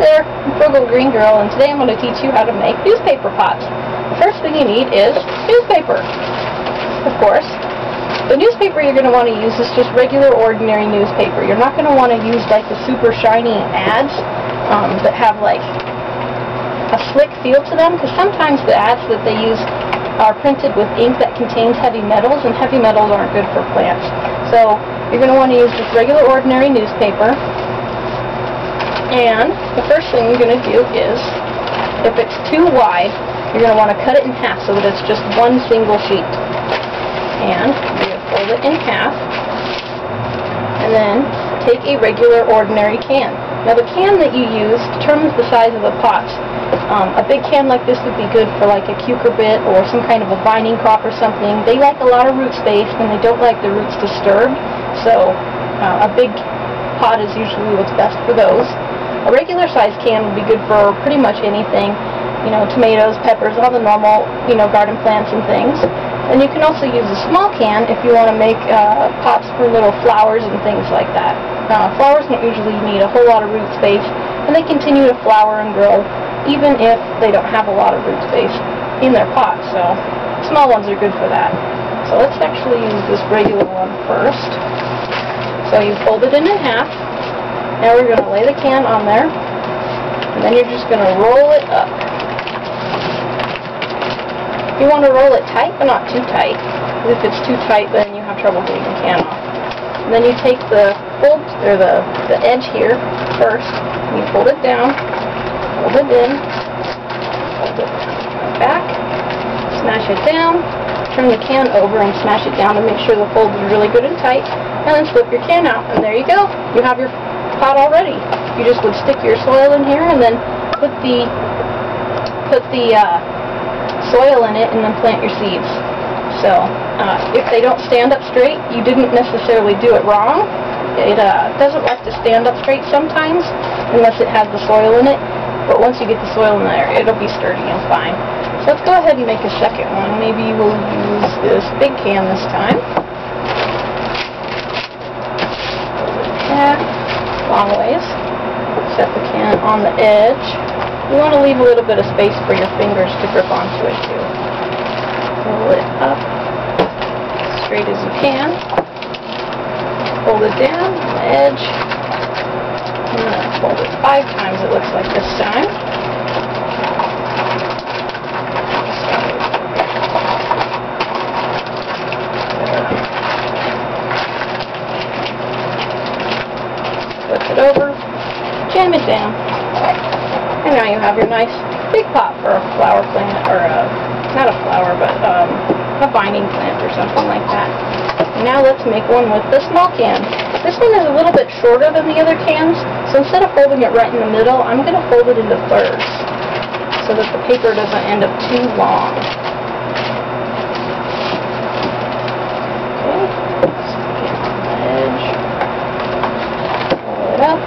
there, I'm Frugal Green Girl, and today I'm going to teach you how to make newspaper pots. The first thing you need is newspaper, of course. The newspaper you're going to want to use is just regular, ordinary newspaper. You're not going to want to use like the super shiny ads that have like a slick feel to them, because sometimes the ads that they use are printed with ink that contains heavy metals, and heavy metals aren't good for plants. So you're going to want to use just regular, ordinary newspaper. And the first thing you're going to do is, if it's too wide, you're going to want to cut it in half so that it's just one single sheet. And you're going to fold it in half, and then take a regular, ordinary can. Now the can that you use determines the size of the pots. A big can like this would be good for like a cucurbit or some kind of a vining crop or something. They like a lot of root space, and they don't like the roots disturbed, so a big pot is usually what's best for those. A regular size can would be good for pretty much anything, you know, tomatoes, peppers, all the normal, you know, garden plants and things. And you can also use a small can if you want to make pots for little flowers and things like that. Flowers don't usually need a whole lot of root space, and they continue to flower and grow even if they don't have a lot of root space in their pot, so small ones are good for that. So let's actually use this regular one first. So you fold it in half. Now we're going to lay the can on there, and then you're just going to roll it up. You want to roll it tight, but not too tight. If it's too tight, then you have trouble getting the can off. And then you take the fold, or the edge here first, and you fold it down, fold it in, fold it back, smash it down, turn the can over and smash it down to make sure the fold is really good and tight, and then slip your can out, and there you go. You have your pot already. You just would stick your soil in here and then put the soil in it and then plant your seeds. So if they don't stand up straight, you didn't necessarily do it wrong. It doesn't like to stand up straight sometimes unless it has the soil in it, but once you get the soil in there, it'll be sturdy and fine. So let's go ahead and make a second one. Maybe we'll use this big can this time. Long ways. Set the can on the edge. You want to leave a little bit of space for your fingers to grip onto it too. Roll it up as straight as you can. Fold it down on the edge. I'm going to fold it 5 times, it looks like this time. Flip it over, jam it down, and now you have your nice big pot for a flower plant, or not a flower, but a vining plant or something like that. And now let's make one with the small can. This one is a little bit shorter than the other cans, so instead of folding it right in the middle, I'm going to fold it into thirds so that the paper doesn't end up too long. Up.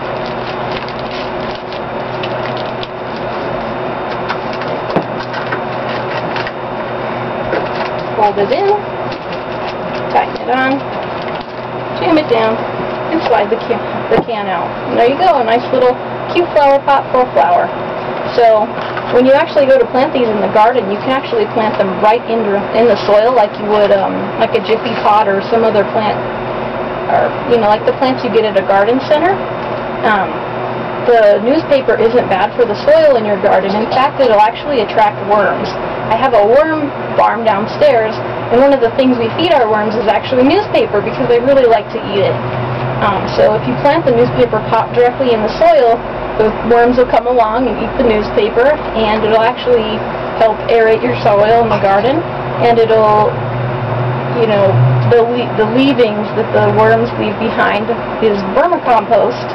Fold it in, tighten it on, jam it down, and slide the can out. And there you go, a nice little cute flower pot for a flower. So when you actually go to plant these in the garden, you can actually plant them right in the soil like you would like a jiffy pot or some other plant, or you know, like the plants you get at a garden center. The newspaper isn't bad for the soil in your garden. In fact, it'll actually attract worms. I have a worm farm downstairs, and one of the things we feed our worms is actually newspaper because they really like to eat it. So if you plant the newspaper pot directly in the soil, the worms will come along and eat the newspaper, and it'll actually help aerate your soil in the garden, and it'll, you know, the leavings that the worms leave behind is vermicompost,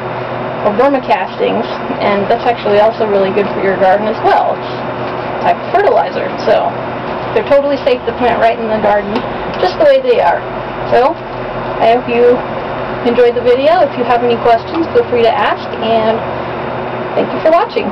or vermicastings, and that's actually also really good for your garden as well. It's a type of fertilizer, so they're totally safe to plant right in the garden, just the way they are. So, I hope you enjoyed the video. If you have any questions, feel free to ask, and thank you for watching.